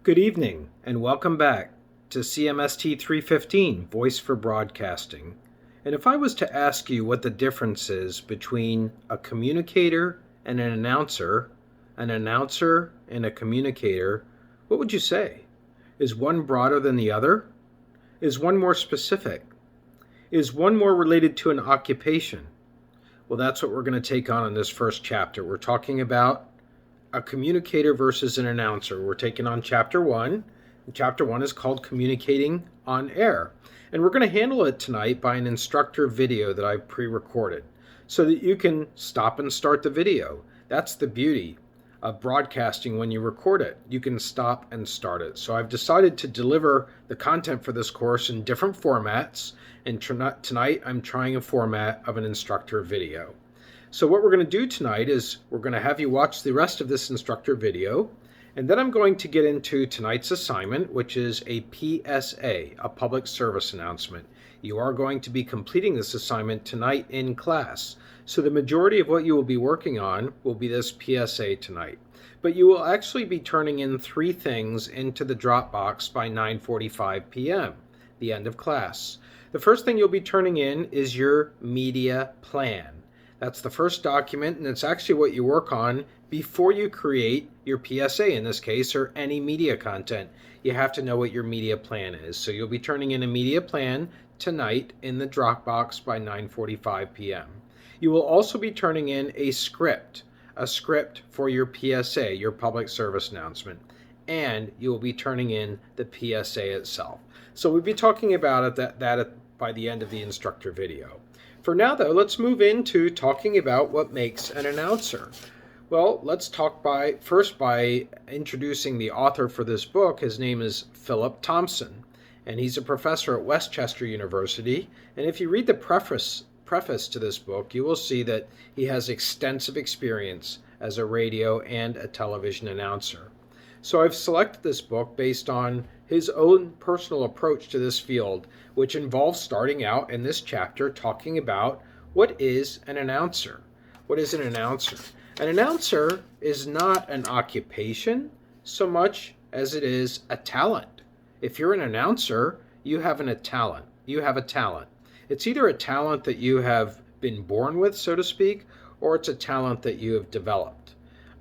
Good evening, and welcome back to CMST 315, Voice for Broadcasting. And if I was to ask you what the difference is between a communicator and an announcer and a communicator, what would you say? Is one broader than the other? Is one more specific? Is one more related to an occupation? Well, that's what we're going to take on in this first chapter. We're talking about a communicator versus an announcer. We're taking on chapter 1. And chapter 1 is called Communicating on Air. And we're going to handle it tonight by an instructor video that I've pre-recorded so that you can stop and start the video. That's the beauty of broadcasting when you record it. You can stop and start it. So I've decided to deliver the content for this course in different formats. And tonight I'm trying a format of an instructor video. So what we're going to do tonight is we're going to have you watch the rest of this instructor video, and then I'm going to get into tonight's assignment, which is a PSA, a public service announcement. You are going to be completing this assignment tonight in class. So the majority of what you will be working on will be this PSA tonight. But you will actually be turning in 3 things into the Dropbox by 9:45 p.m., the end of class. The first thing you'll be turning in is your media plan. That's the first document, and it's actually what you work on before you create your PSA in this case, or any media content. You have to know what your media plan is. So you'll be turning in a media plan tonight in the Dropbox by 9:45 p.m. You will also be turning in a script for your PSA, your public service announcement, and you will be turning in the PSA itself. So we'll be talking about that by the end of the instructor video. For now, though, let's move into talking about what makes an announcer. Well, let's talk first by introducing the author for this book. His name is Philip Thompson, and he's a professor at West Chester University. And if you read the preface to this book, you will see that he has extensive experience as a radio and a television announcer. So I've selected this book based on his own personal approach to this field, which involves starting out in this chapter talking about what is an announcer. What is an announcer? An announcer is not an occupation so much as it is a talent. If you're an announcer, you have a talent. It's either a talent that you have been born with, so to speak, or it's a talent that you have developed.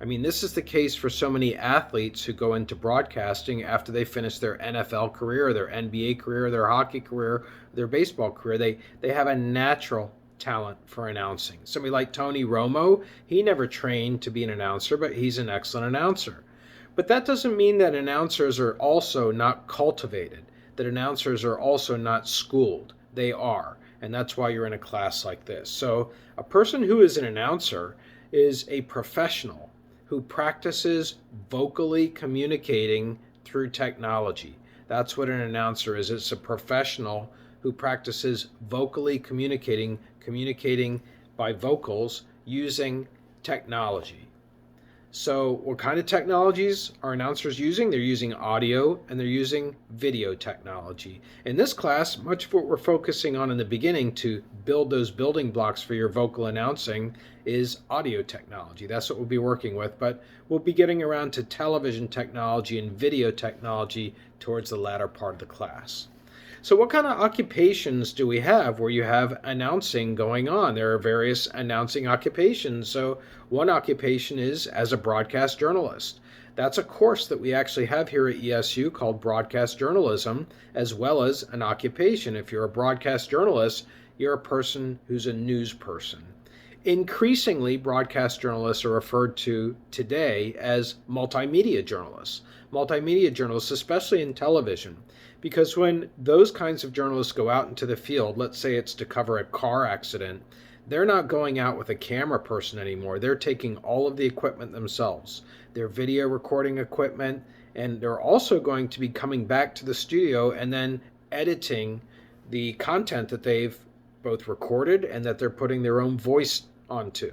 I mean, this is the case for so many athletes who go into broadcasting after they finish their NFL career, their NBA career, their hockey career, their baseball career. They have a natural talent for announcing. Somebody like Tony Romo, he never trained to be an announcer, but he's an excellent announcer. But that doesn't mean that announcers are also not cultivated, that announcers are also not schooled. They are, and that's why you're in a class like this. So a person who is an announcer is a professional who practices vocally communicating through technology. That's what an announcer is. It's a professional who practices vocally communicating by vocals using technology. So what kind of technologies are announcers using? They're using audio and they're using video technology. In this class, much of what we're focusing on in the beginning to build those building blocks for your vocal announcing is audio technology. That's what we'll be working with, but we'll be getting around to television technology and video technology towards the latter part of the class. So what kind of occupations do we have where you have announcing going on? There are various announcing occupations. So one occupation is as a broadcast journalist. That's a course that we actually have here at ESU called Broadcast Journalism, as well as an occupation. If you're a broadcast journalist, you're a person who's a news person. Increasingly, broadcast journalists are referred to today as multimedia journalists. Multimedia journalists, especially in television, because when those kinds of journalists go out into the field, let's say it's to cover a car accident, they're not going out with a camera person anymore. They're taking all of the equipment themselves, their video recording equipment, and they're also going to be coming back to the studio and then editing the content that they've both recorded and that they're putting their own voice onto.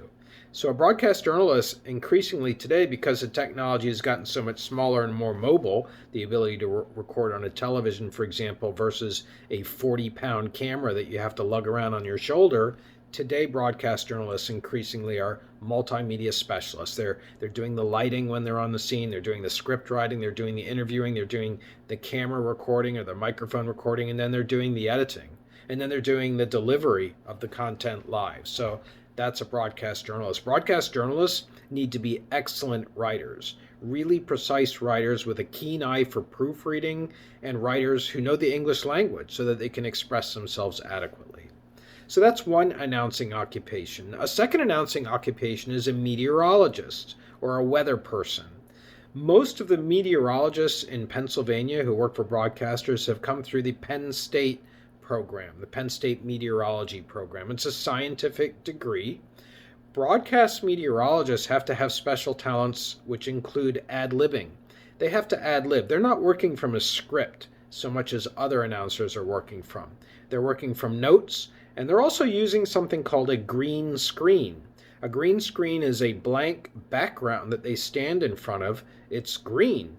So a broadcast journalist increasingly today, because the technology has gotten so much smaller and more mobile, the ability to record on a television, for example, versus a 40-pound camera that you have to lug around on your shoulder, today broadcast journalists increasingly are multimedia specialists. They're doing the lighting when they're on the scene, they're doing the script writing, they're doing the interviewing, they're doing the camera recording or the microphone recording, and then they're doing the editing. And then they're doing the delivery of the content live. So that's a broadcast journalist. Broadcast journalists need to be excellent writers, really precise writers with a keen eye for proofreading, and writers who know the English language so that they can express themselves adequately. So that's one announcing occupation. A second announcing occupation is a meteorologist or a weather person. Most of the meteorologists in Pennsylvania who work for broadcasters have come through the Penn State program, the Penn State Meteorology Program. It's a scientific degree. Broadcast meteorologists have to have special talents which include ad-libbing. They have to ad-lib. They're not working from a script so much as other announcers are working from. They're working from notes, and they're also using something called a green screen. A green screen is a blank background that they stand in front of. It's green,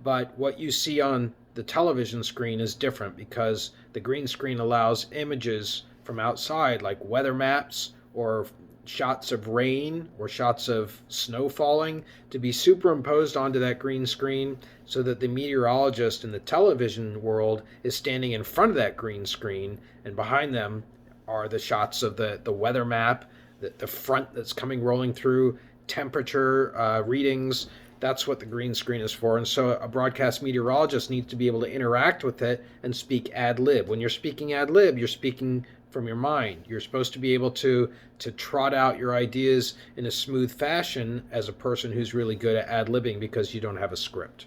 but what you see on the television screen is different because the green screen allows images from outside like weather maps or shots of rain or shots of snow falling to be superimposed onto that green screen so that the meteorologist in the television world is standing in front of that green screen, and behind them are the shots of the weather map, the front that's coming rolling through, temperature readings. That's what the green screen is for. And so a broadcast meteorologist needs to be able to interact with it and speak ad lib. When you're speaking ad lib, you're speaking from your mind. You're supposed to be able to trot out your ideas in a smooth fashion as a person who's really good at ad libbing because you don't have a script.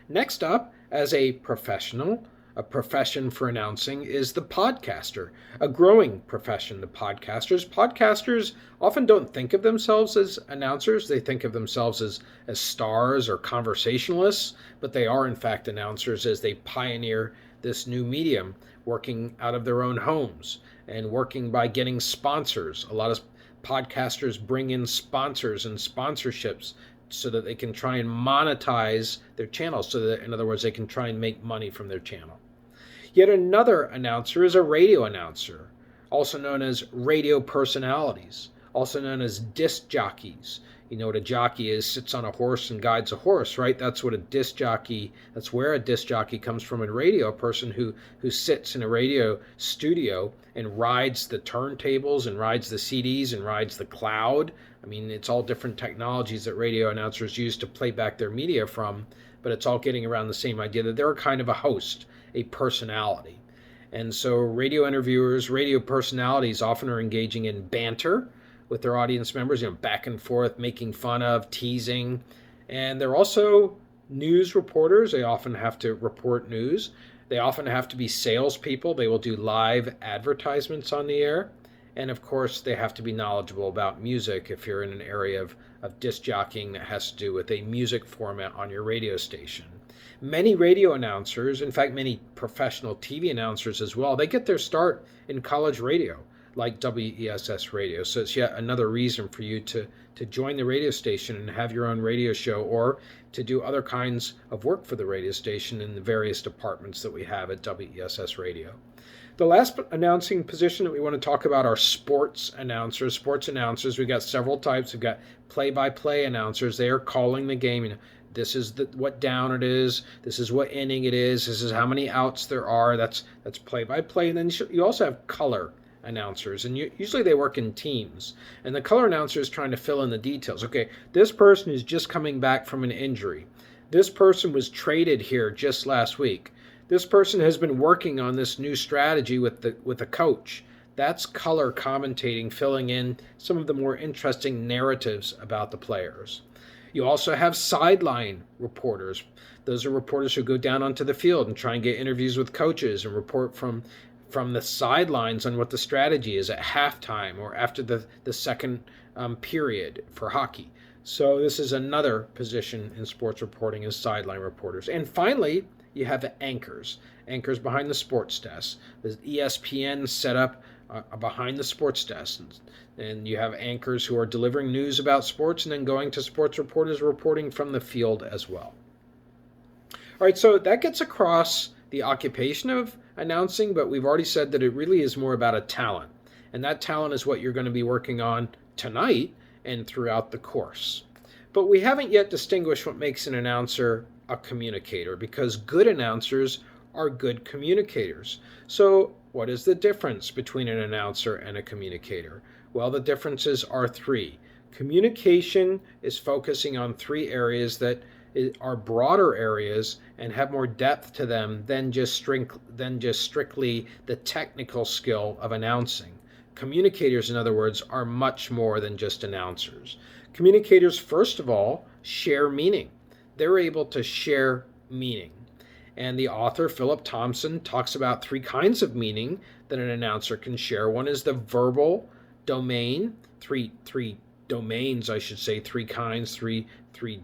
Next up, as a professional, a profession for announcing is the podcaster, a growing profession, the podcasters. Podcasters often don't think of themselves as announcers. They think of themselves as stars or conversationalists, but they are in fact announcers as they pioneer this new medium, working out of their own homes and working by getting sponsors. A lot of podcasters bring in sponsors and sponsorships so that they can try and monetize their channel, so that, in other words, they can try and make money from their channel. Yet another announcer is a radio announcer, also known as radio personalities, also known as disc jockeys. You know what a jockey is, sits on a horse and guides a horse, right? That's what a disc jockey, that's where a disc jockey comes from in radio, a person who sits in a radio studio and rides the turntables and rides the CDs and rides the cloud. I mean, it's all different technologies that radio announcers use to play back their media from, but it's all getting around the same idea that they're kind of a host, a personality. And so radio interviewers, radio personalities often are engaging in banter with their audience members, back and forth, making fun of, teasing. And they're also news reporters. They often have to report news. They often have to be salespeople. They will do live advertisements on the air. And of course, they have to be knowledgeable about music if you're in an area of disc jockeying that has to do with a music format on your radio station. Many radio announcers, in fact, many professional TV announcers as well, they get their start in college radio, like WESS Radio. So it's yet another reason for you to join the radio station and have your own radio show, or to do other kinds of work for the radio station in the various departments that we have at WESS Radio. The last announcing position that we want to talk about are sports announcers. Sports announcers, we've got several types. We've got play-by-play announcers. They are calling the game. This is what down it is. This is what inning it is. This is how many outs there are. That's play-by-play. And then you also have color announcers, and usually they work in teams. And the color announcer is trying to fill in the details. Okay, this person is just coming back from an injury. This person was traded here just last week. This person has been working on this new strategy with a coach. That's color commentating, filling in some of the more interesting narratives about the players. You also have sideline reporters. Those are reporters who go down onto the field and try and get interviews with coaches and report from the sidelines on what the strategy is at halftime or after the second period for hockey. So this is another position in sports reporting, as sideline reporters. And finally, you have anchors behind the sports desk. The ESPN set up behind the sports desk. And you have anchors who are delivering news about sports and then going to sports reporters reporting from the field as well. All right, so that gets across the occupation of announcing, but we've already said that it really is more about a talent. And that talent is what you're going to be working on tonight and throughout the course. But we haven't yet distinguished what makes an announcer a communicator, because good announcers are good communicators. So what is the difference between an announcer and a communicator? Well, the differences are three. Communication is focusing on three areas that are broader areas and have more depth to them than just strictly the technical skill of announcing. Communicators, in other words, are much more than just announcers. Communicators, first of all, share meaning. They're able to share meaning. And the author, Philip Thompson, talks about three kinds of meaning that an announcer can share. One is the verbal domain, three domains, I should say, three kinds, three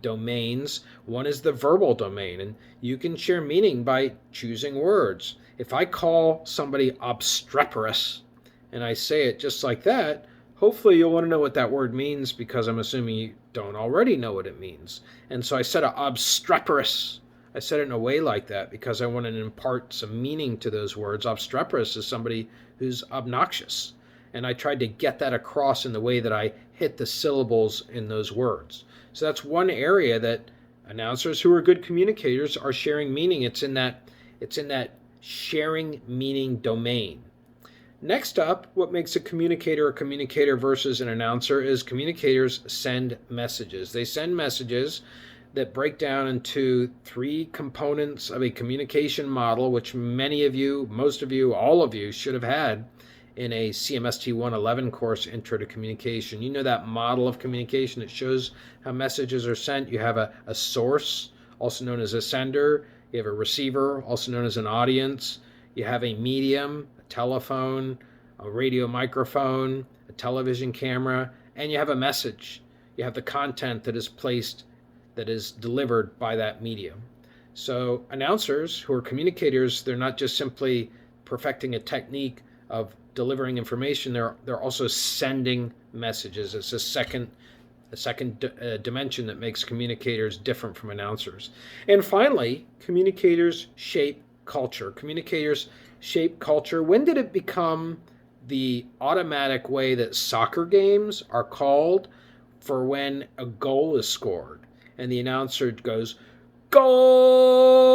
domains. One is the verbal domain, and you can share meaning by choosing words. If I call somebody obstreperous, and I say it just like that, hopefully you'll want to know what that word means, because I'm assuming you don't already know what it means. And so I said obstreperous. I said it in a way like that because I want to impart some meaning to those words. Obstreperous is somebody who's obnoxious. And I tried to get that across in the way that I hit the syllables in those words. So that's one area that announcers who are good communicators are sharing meaning. It's in that sharing meaning domain. Next up, what makes a communicator versus an announcer is communicators send messages. They send messages that break down into three components of a communication model, which many of you, most of you, all of you should have had in a CMST 111 course, Intro to Communication. You know that model of communication. It shows how messages are sent. You have a source, also known as a sender. You have a receiver, also known as an audience. You have a medium, a telephone, a radio microphone, a television camera, and you have a message. You have the content that is delivered by that medium. So announcers who are communicators, they're not just simply perfecting a technique of delivering information, they're also sending messages. It's a second dimension that makes communicators different from announcers. And finally, communicators shape culture. Communicators shape culture. When did it become the automatic way that soccer games are called for when a goal is scored and the announcer goes, "Goal!"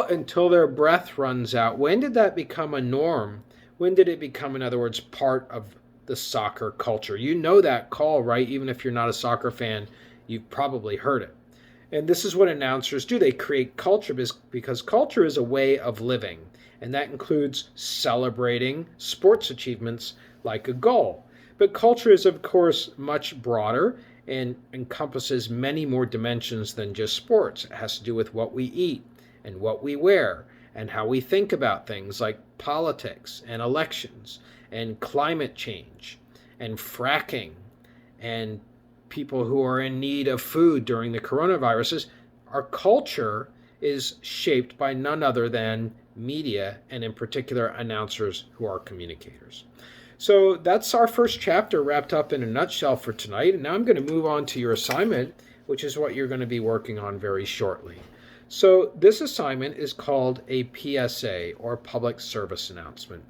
until their breath runs out? When did that become a norm? When did it become, in other words, part of the soccer culture? You know that call, right? Even if you're not a soccer fan, you've probably heard it. And this is what announcers do. They create culture because culture is a way of living. And that includes celebrating sports achievements like a goal. But culture is, of course, much broader and encompasses many more dimensions than just sports. It has to do with what we eat and what we wear and how we think about things like politics and elections and climate change and fracking and people who are in need of food during the coronaviruses. Our culture is shaped by none other than media, and in particular announcers who are communicators. So that's our first chapter wrapped up in a nutshell for tonight. And now I'm going to move on to your assignment, which is what you're going to be working on very shortly. So this assignment is called a PSA, or public service announcement.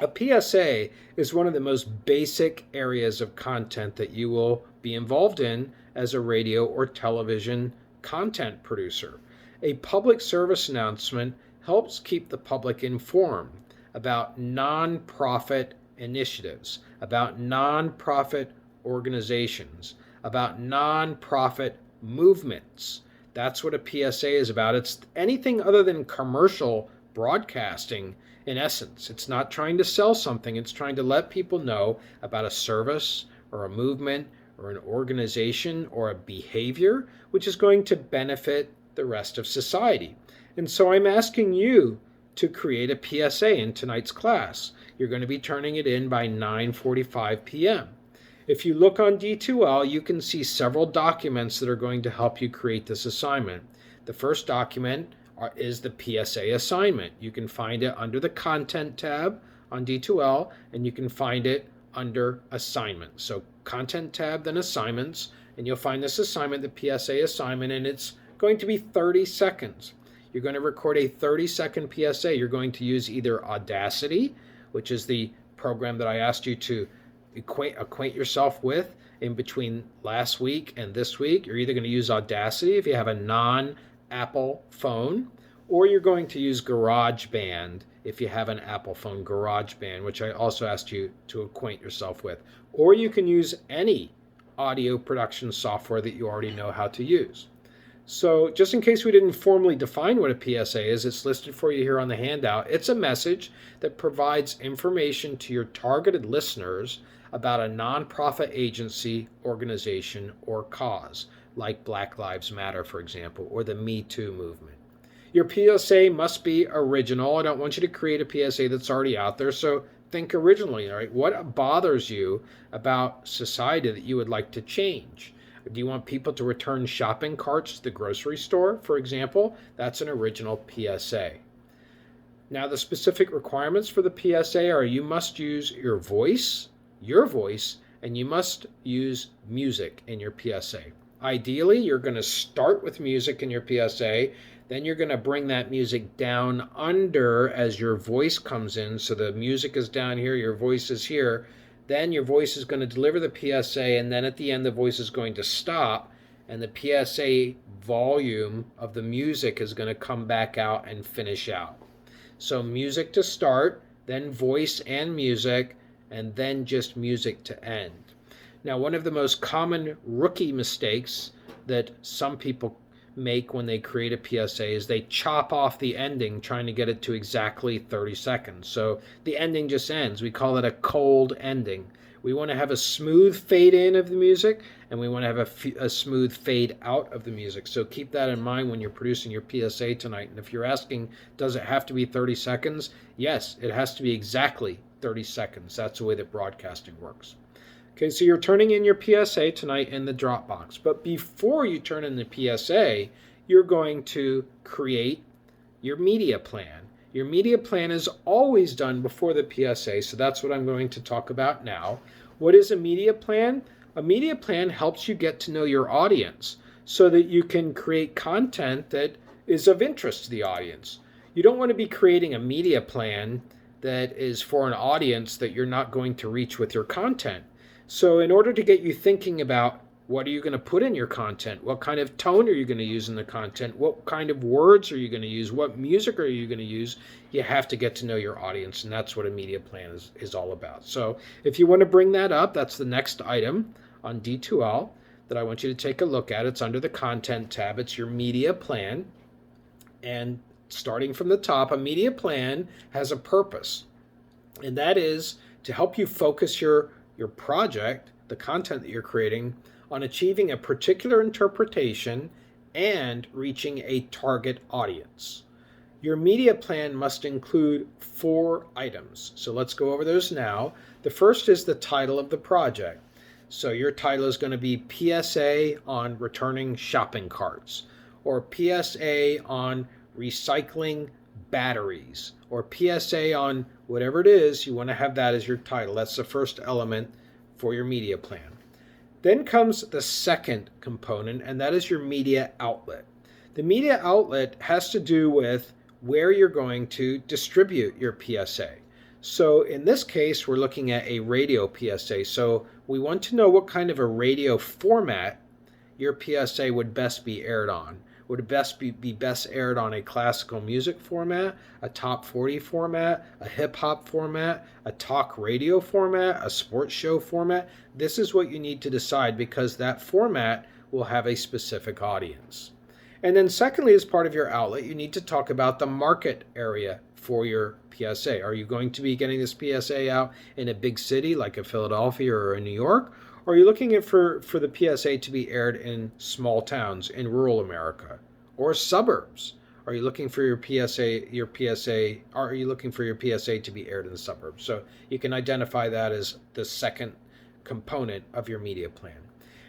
A PSA is one of the most basic areas of content that you will be involved in as a radio or television content producer. A public service announcement helps keep the public informed about nonprofit initiatives, about nonprofit organizations, about nonprofit movements. That's what a PSA is about. It's anything other than commercial broadcasting in essence. It's not trying to sell something. It's trying to let people know about a service or a movement or an organization or a behavior which is going to benefit the rest of society. And so I'm asking you to create a PSA in tonight's class. You're going to be turning it in by 9:45 p.m. If you look on D2L, you can see several documents that are going to help you create this assignment. The first document is the PSA assignment. You can find it under the Content tab on D2L, and you can find it under Assignments. So Content tab, then Assignments, and you'll find this assignment, the PSA assignment, and it's going to be 30 seconds. you're going to record a 30-second PSA. You're going to use either Audacity, which is the program that I asked you to acquaint yourself with in between last week and this week. You're either going to use Audacity if you have a non-Apple phone, or you're going to use GarageBand if you have an Apple phone, GarageBand, which I also asked you to acquaint yourself with. Or you can use any audio production software that you already know how to use. So just in case we didn't formally define what a PSA is, it's listed for you here on the handout. It's a message that provides information to your targeted listeners about a nonprofit agency, organization, or cause, like Black Lives Matter, for example, or the Me Too movement. Your PSA must be original. I don't want you to create a PSA that's already out there, so think originally, all right? What bothers you about society that you would like to change? Do you want people to return shopping carts to the grocery store, for example? That's an original PSA. Now, the specific requirements for the PSA are you must use your voice, and you must use music in your PSA. Ideally, you're going to start with music in your PSA, then you're going to bring that music down under as your voice comes in. So the music is down here, your voice is here. Then your voice is going to deliver the PSA, and then at the end the voice is going to stop, and the PSA volume of the music is going to come back out and finish out. So music to start, then voice and music, and then just music to end. Now, one of the most common rookie mistakes that some people make when they create a PSA is they chop off the ending trying to get it to exactly 30 seconds. So the ending just ends. We call it a cold ending. We want to have a smooth fade in of the music, and we want to have a smooth fade out of the music. So keep that in mind when you're producing your PSA tonight. And if you're asking, does it have to be 30 seconds? Yes, it has to be exactly 30 seconds. That's the way that broadcasting works. Okay, so you're turning in your PSA tonight in the Dropbox. But before you turn in the PSA, you're going to create your media plan. Your media plan is always done before the PSA, so that's what I'm going to talk about now. What is a media plan? A media plan helps you get to know your audience so that you can create content that is of interest to the audience. You don't want to be creating a media plan that is for an audience that you're not going to reach with your content. So in order to get you thinking about what are you going to put in your content, what kind of tone are you going to use in the content, what kind of words are you going to use, what music are you going to use, you have to get to know your audience, and that's what a media plan is all about. So if you want to bring that up, that's the next item on D2L that I want you to take a look at. It's under the Content tab. It's your media plan. And starting from the top, a media plan has a purpose, and that is to help you focus your project, the content that you're creating, on achieving a particular interpretation and reaching a target audience. Your media plan must include 4 items. So let's go over those now. The first is the title of the project. So your title is going to be PSA on returning shopping carts, or PSA on recycling batteries, or PSA on whatever it is. You want to have that as your title. That's the first element for your media plan. Then comes the second component, and that is your media outlet. The media outlet has to do with where you're going to distribute your PSA. So in this case, we're looking at a radio PSA. So we want to know what kind of a radio format your PSA would best be aired on. Would it be best aired on a classical music format, a top 40 format, a hip-hop format, a talk radio format, a sports show format? This is what you need to decide, because that format will have a specific audience. And then secondly, as part of your outlet, you need to talk about the market area for your PSA. Are you going to be getting this PSA out in a big city like a Philadelphia or a New York? Or are you looking for the PSA to be aired in small towns in rural America or suburbs? Are you looking for your PSA to be aired in the suburbs? So you can identify that as the second component of your media plan.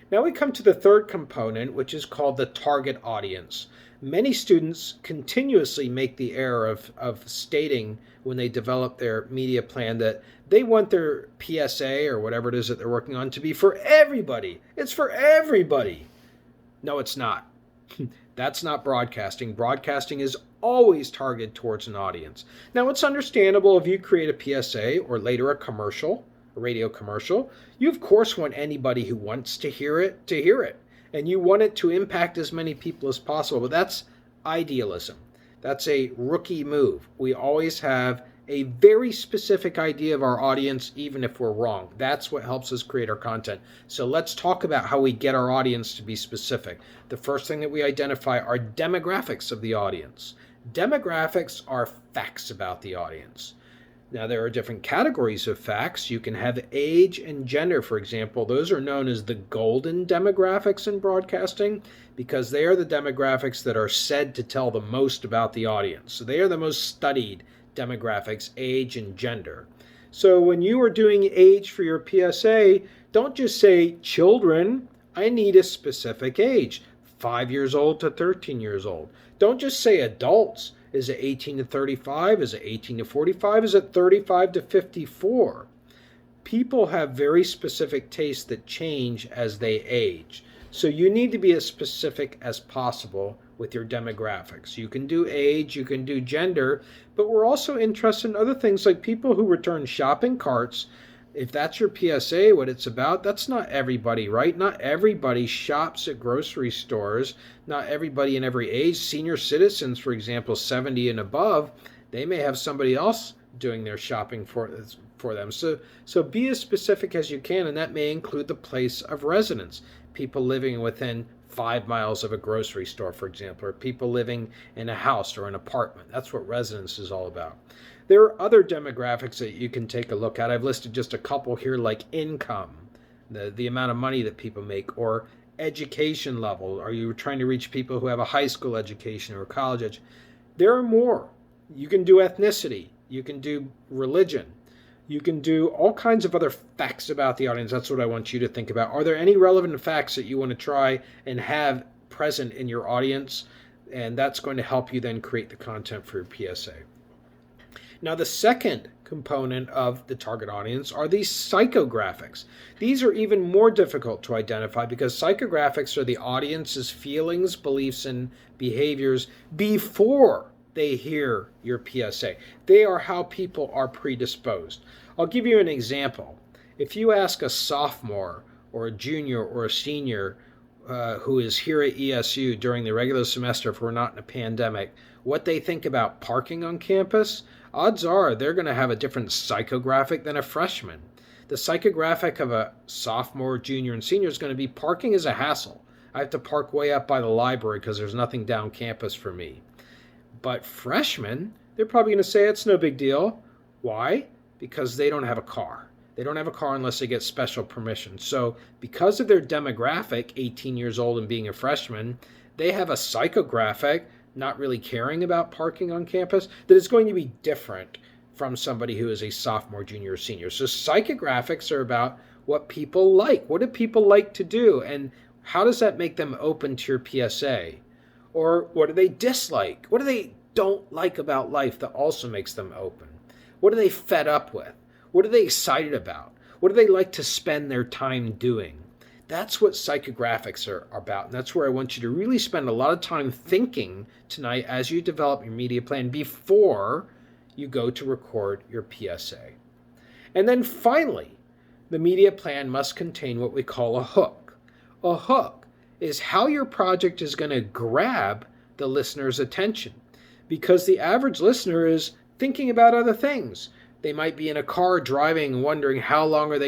Now we come to the third component, which is called the target audience. Many students continuously make the error of stating when they develop their media plan that they want their PSA or whatever it is that they're working on to be for everybody. It's for everybody. No, it's not. That's not broadcasting. Broadcasting is always targeted towards an audience. Now, it's understandable if you create a PSA or later a commercial, a radio commercial, you of course want anybody who wants to hear it. And you want it to impact as many people as possible. But that's idealism. That's a rookie move. We always have a very specific idea of our audience, even if we're wrong. That's what helps us create our content. So let's talk about how we get our audience to be specific. The first thing that we identify are demographics of the audience. Demographics are facts about the audience. Now, there are different categories of facts. You can have age and gender, for example. Those are known as the golden demographics in broadcasting because they are the demographics that are said to tell the most about the audience. So they are the most studied demographics, age and gender. So when you are doing age for your PSA, don't just say children. I need a specific age, 5 years old to 13 years old. Don't just say adults. Is it 18 to 35? Is it 18 to 45? Is it 35 to 54? People have very specific tastes that change as they age. So you need to be as specific as possible with your demographics. You can do age, you can do gender, but we're also interested in other things like people who return shopping carts. If that's your PSA, what it's about, that's not everybody, right? Not everybody shops at grocery stores. Not everybody in every age. Senior citizens, for example, 70 and above, they may have somebody else doing their shopping for them. So be as specific as you can, and that may include the place of residence. People living within 5 miles of a grocery store, for example, or people living in a house or an apartment. That's what residence is all about. There are other demographics that you can take a look at. I've listed just a couple here, like income, the amount of money that people make, or education level. Are you trying to reach people who have a high school education or a college education? There are more. You can do ethnicity. You can do religion. You can do all kinds of other facts about the audience. That's what I want you to think about. Are there any relevant facts that you want to try and have present in your audience? And that's going to help you then create the content for your PSA. Now, the second component of the target audience are these psychographics. These are even more difficult to identify because psychographics are the audience's feelings, beliefs, and behaviors before they hear your PSA. They are how people are predisposed. I'll give you an example. If you ask a sophomore or a junior or a senior who is here at ESU during the regular semester, if we're not in a pandemic, what they think about parking on campus, odds are they're going to have a different psychographic than a freshman. The psychographic of a sophomore, junior, and senior is going to be parking is a hassle. I have to park way up by the library because there's nothing down campus for me. But freshmen, they're probably going to say it's no big deal. Why? Because they don't have a car. They don't have a car unless they get special permission. So because of their demographic, 18 years old and being a freshman, they have a psychographic, not really caring about parking on campus, that is going to be different from somebody who is a sophomore, junior, or senior. So psychographics are about what people like. What do people like to do? And how does that make them open to your PSA? Or what do they dislike? What do they don't like about life that also makes them open? What are they fed up with? What are they excited about? What do they like to spend their time doing? That's what psychographics are about. And that's where I want you to really spend a lot of time thinking tonight as you develop your media plan before you go to record your PSA. And then finally, the media plan must contain what we call a hook. A hook is how your project is going to grab the listener's attention, because the average listener is thinking about other things. They might be in a car driving, wondering how long is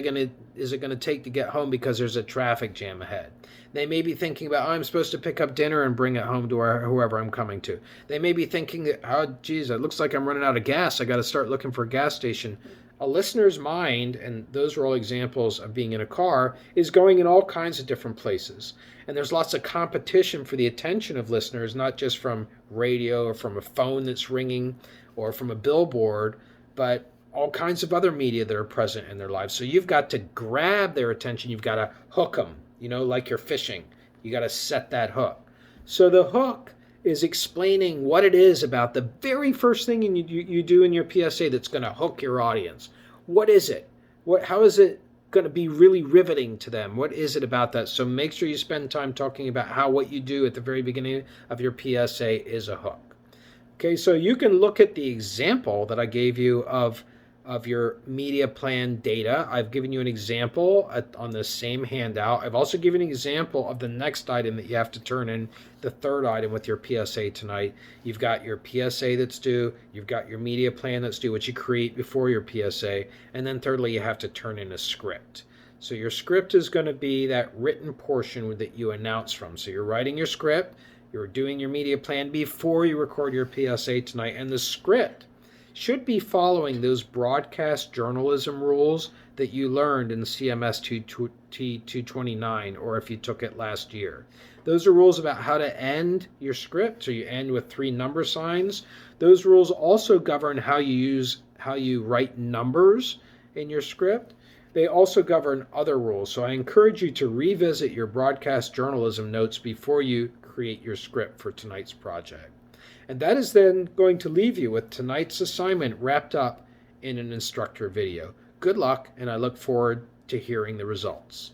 it going to take to get home because there's a traffic jam ahead. They may be thinking about, I'm supposed to pick up dinner and bring it home to whoever I'm coming to. They may be thinking that, oh, geez, it looks like I'm running out of gas. I got to start looking for a gas station. A listener's mind, and those are all examples of being in a car, is going in all kinds of different places. And there's lots of competition for the attention of listeners, not just from radio or from a phone that's ringing or from a billboard, but all kinds of other media that are present in their lives. So you've got to grab their attention. You've got to hook them, like you're fishing. You got to set that hook. So the hook is explaining what it is about the very first thing you do in your PSA that's going to hook your audience. What is it? How is it going to be really riveting to them? What is it about that? So make sure you spend time talking about how what you do at the very beginning of your PSA is a hook. Okay, so you can look at the example that I gave you of your media plan data. I've given you an example on the same handout. I've also given an example of the next item that you have to turn in, the third item with your PSA tonight. You've got your PSA that's due, you've got your media plan that's due, which you create before your PSA, and then thirdly, you have to turn in a script. So your script is going to be that written portion that you announce from. So you're writing your script, you're doing your media plan before you record your PSA tonight, and the script should be following those broadcast journalism rules that you learned in CMS T229, or if you took it last year. Those are rules about how to end your script, so you end with 3 number signs. Those rules also govern how you write numbers in your script. They also govern other rules, so I encourage you to revisit your broadcast journalism notes before you create your script for tonight's project. And that is then going to leave you with tonight's assignment wrapped up in an instructor video. Good luck, and I look forward to hearing the results.